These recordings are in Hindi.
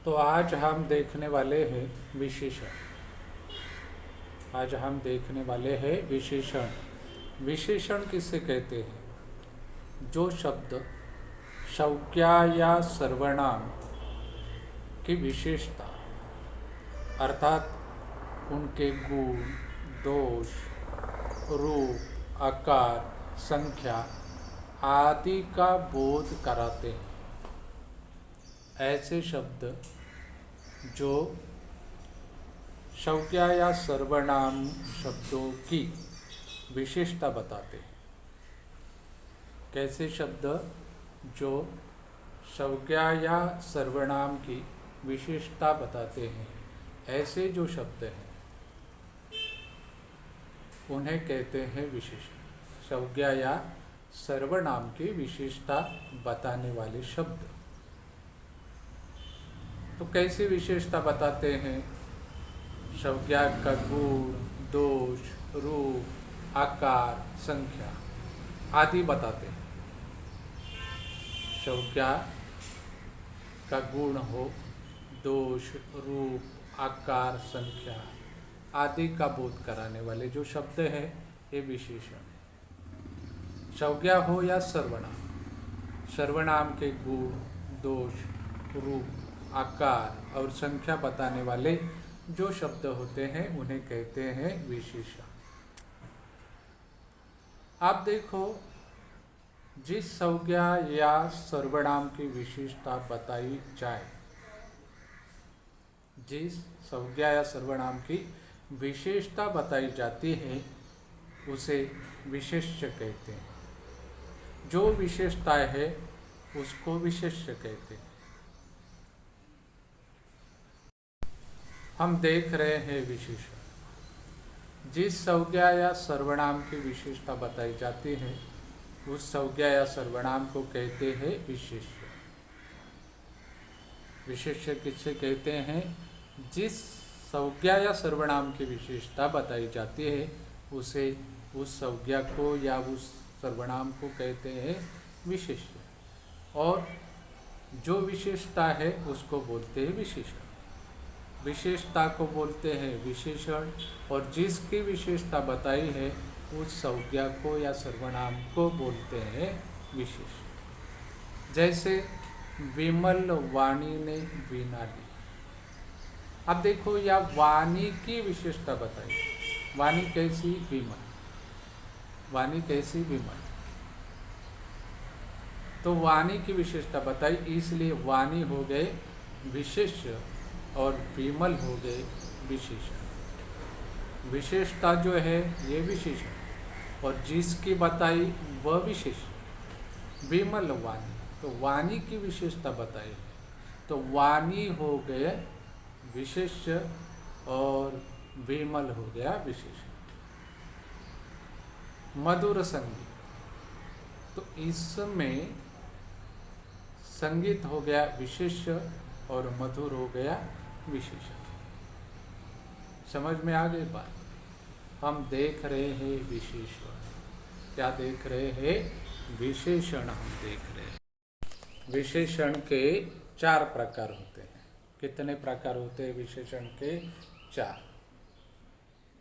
तो आज हम देखने वाले हैं विशेषण। आज हम देखने वाले हैं विशेषण। विशेषण किसे कहते हैं? जो शब्द संज्ञा या सर्वनाम की विशेषता अर्थात उनके गुण, दोष, रूप, आकार, संख्या आदि का बोध कराते हैं। ऐसे शब्द जो संज्ञा या सर्वनाम शब्दों की विशेषता बताते हैं। कैसे शब्द जो संज्ञा या सर्वनाम की विशेषता बताते हैं, ऐसे जो शब्द हैं उन्हें कहते हैं विशेषण। संज्ञा या सर्वनाम की विशेषता बताने वाले शब्द। तो कैसी विशेषता बताते हैं? संज्ञा का गुण, दोष, रूप, आकार, संख्या आदि बताते हैं। संज्ञा का गुण हो, दोष, रूप, आकार, संख्या आदि का बोध कराने वाले जो शब्द हैं ये विशेषण है। संज्ञा हो या सर्वनाम, सर्वनाम के गुण, दोष, रूप, आकार और संख्या बताने वाले जो शब्द होते हैं उन्हें कहते हैं विशेषण। आप देखो, जिस संज्ञा या सर्वनाम की विशेषता बताई जाए, जिस संज्ञा या सर्वनाम की विशेषता बताई जाती है उसे विशेष्य कहते हैं। जो विशेषता है उसको विशेष्य कहते हैं। हम देख रहे हैं विशेषण। जिस संज्ञा या सर्वनाम की विशेषता बताई जाती है उस संज्ञा या सर्वनाम को कहते हैं विशेष्य। विशेष्य किससे कहते हैं? जिस संज्ञा या सर्वनाम की विशेषता बताई जाती है उसे, उस संज्ञा को या उस सर्वनाम को कहते हैं विशेष्य। और जो विशेषता है उसको बोलते हैं विशेषण। विशेषता को बोलते हैं विशेषण और जिसकी विशेषता बताई है उस संज्ञा को या सर्वनाम को बोलते हैं विशेषण। जैसे विमल वाणी ने वीणा ली। अब देखो, या वाणी की विशेषता बताई। वाणी कैसी? विमल। वाणी कैसी? विमल। तो वाणी की विशेषता बताई, इसलिए वाणी हो गए विशेष्य और विमल हो गए विशेषण। विशेषता जो है ये विशेषण और जिसकी बताई वह विशेषण। विमल वाणी, तो वाणी की विशेषता बताई तो वाणी हो गए विशेष्य और विमल हो गया विशेषण। मधुर संगीत, तो इसमें संगीत हो गया विशेष्य और मधुर हो गया विशेषण। समझ में आ गई बात? हम देख रहे हैं विशेषण। क्या देख रहे हैं? विशेषण हम देख रहे हैं। विशेषण के 4 प्रकार होते हैं। कितने प्रकार होते हैं विशेषण के? 4।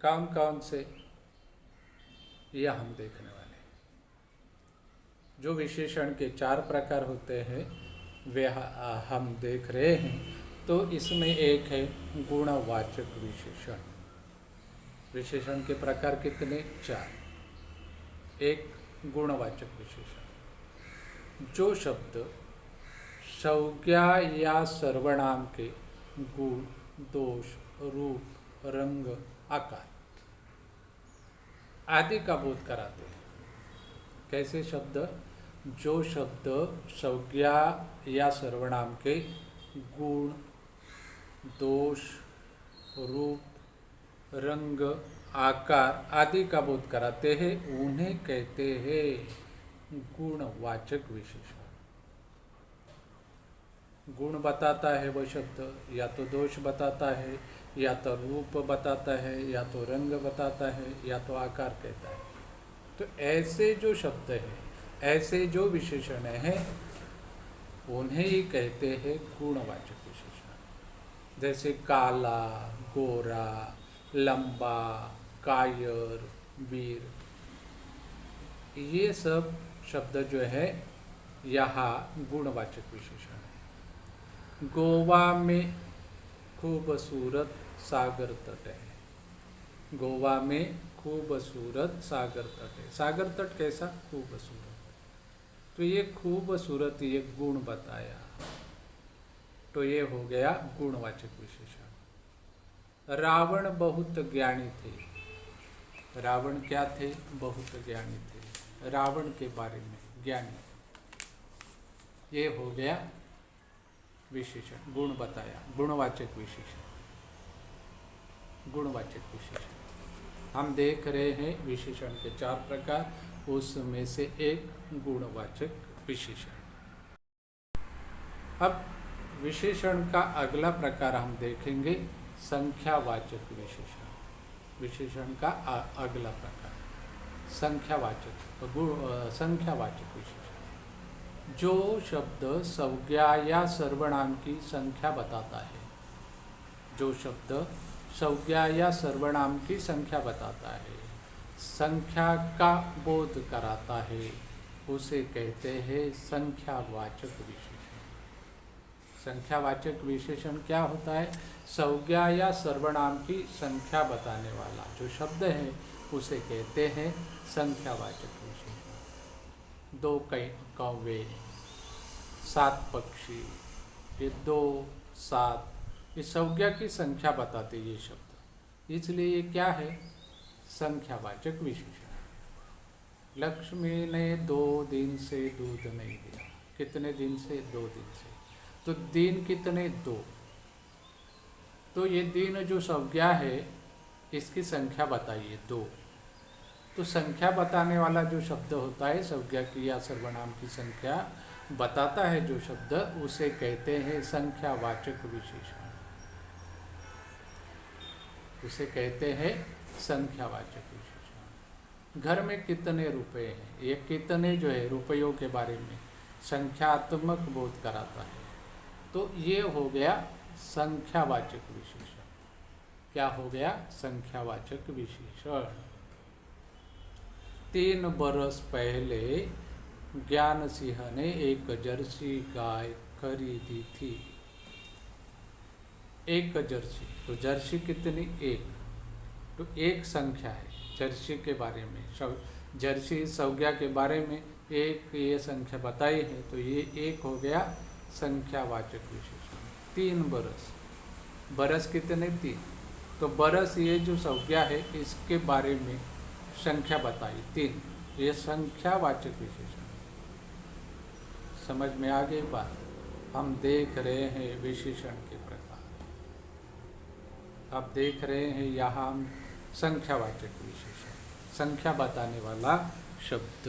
कौन कौन से, यह हम देखने वाले हैं। जो विशेषण के 4 प्रकार होते हैं वे हम देख रहे हैं। तो इसमें एक है गुणवाचक विशेषण। विशेषण के प्रकार कितने? 4। एक गुणवाचक विशेषण, जो शब्द संज्ञा या सर्वनाम के गुण, दोष, रूप, रंग, आकार आदि का बोध कराते हैं। कैसे शब्द? जो शब्द संज्ञा या सर्वनाम के गुण, दोष, रूप, रंग, आकार आदि का बोध कराते हैं उन्हें कहते हैं गुणवाचक विशेषण। गुण बताता है वह शब्द, या तो दोष बताता है, या तो रूप बताता है, या तो रंग बताता है, या तो आकार कहता है। तो ऐसे जो शब्द हैं, ऐसे जो विशेषण हैं उन्हें ही कहते हैं गुणवाचक विशेषण। जैसे काला, गोरा, लंबा, कायर, वीर, ये सब शब्द जो है यहाँ गुणवाचक विशेषण है। गोवा में खूबसूरत सागर तट है। गोवा में खूबसूरत सागर तट है। सागर तट कैसा? खूबसूरत। तो ये खूबसूरत ये गुण बताया, तो ये हो गया गुणवाचक विशेषण। रावण बहुत ज्ञानी थे। रावण क्या थे? बहुत ज्ञानी थे। रावण के बारे में ज्ञानी, ये हो गया विशेषण, गुण बताया, गुणवाचक विशेषण। गुणवाचक विशेषण हम देख रहे हैं विशेषण के 4 प्रकार, उसमें से एक गुणवाचक विशेषण। अब विशेषण का अगला प्रकार हम देखेंगे संख्यावाचक विशेषण। विशेषण का अगला प्रकार संख्यावाचक संख्यावाचक विशेषण। जो शब्द संज्ञा या सर्वनाम की संख्या बताता है, जो शब्द संज्ञा या सर्वनाम की संख्या बताता है, संख्या का बोध कराता है, उसे कहते हैं संख्यावाचक विशेषण। संख्यावाचक विशेषण क्या होता है? संज्ञा या सर्वनाम की संख्या बताने वाला जो शब्द है उसे कहते हैं संख्यावाचक विशेषण। 2 कौवे, 7 पक्षी, ये 2, 7, ये संज्ञा की संख्या बताते ये शब्द, इसलिए ये क्या है? संख्यावाचक विशेषण। लक्ष्मी ने 2 दिन से दूध नहीं दिया। कितने दिन से? 2 दिन से। तो दिन कितने? 2। तो ये दिन जो संज्ञा है इसकी संख्या बताइए 2। तो संख्या बताने वाला जो शब्द होता है, संज्ञा की या सर्वनाम की संख्या बताता है जो शब्द, उसे कहते हैं संख्यावाचक विशेषण। उसे कहते हैं संख्यावाचक विशेषण। घर में कितने रुपए हैं, ये कितने जो है रुपयों के बारे में संख्यात्मक बोध कराता है, तो ये हो गया संख्यावाचक विशेषण। क्या हो गया? संख्यावाचक विशेषण। 3 बरस पहले ज्ञान सिंह ने एक जर्सी गाय खरीदी थी। एक जर्सी, तो जर्सी कितनी? 1। तो एक संख्या है जर्सी के बारे में, जर्सी संज्ञा के बारे में एक ये संख्या बताई है, तो ये 1 हो गया संख्यावाचक विशेषण। 3 बरस, बरस कितने? 3। तो बरस ये जो संज्ञा है इसके बारे में संख्या बताई 3, ये संख्यावाचक विशेषण। समझ में आ गई बात? हम देख रहे हैं विशेषण के प्रकार। आप देख रहे हैं यहाँ हम संख्यावाचक विशेषण, संख्या बताने वाला शब्द।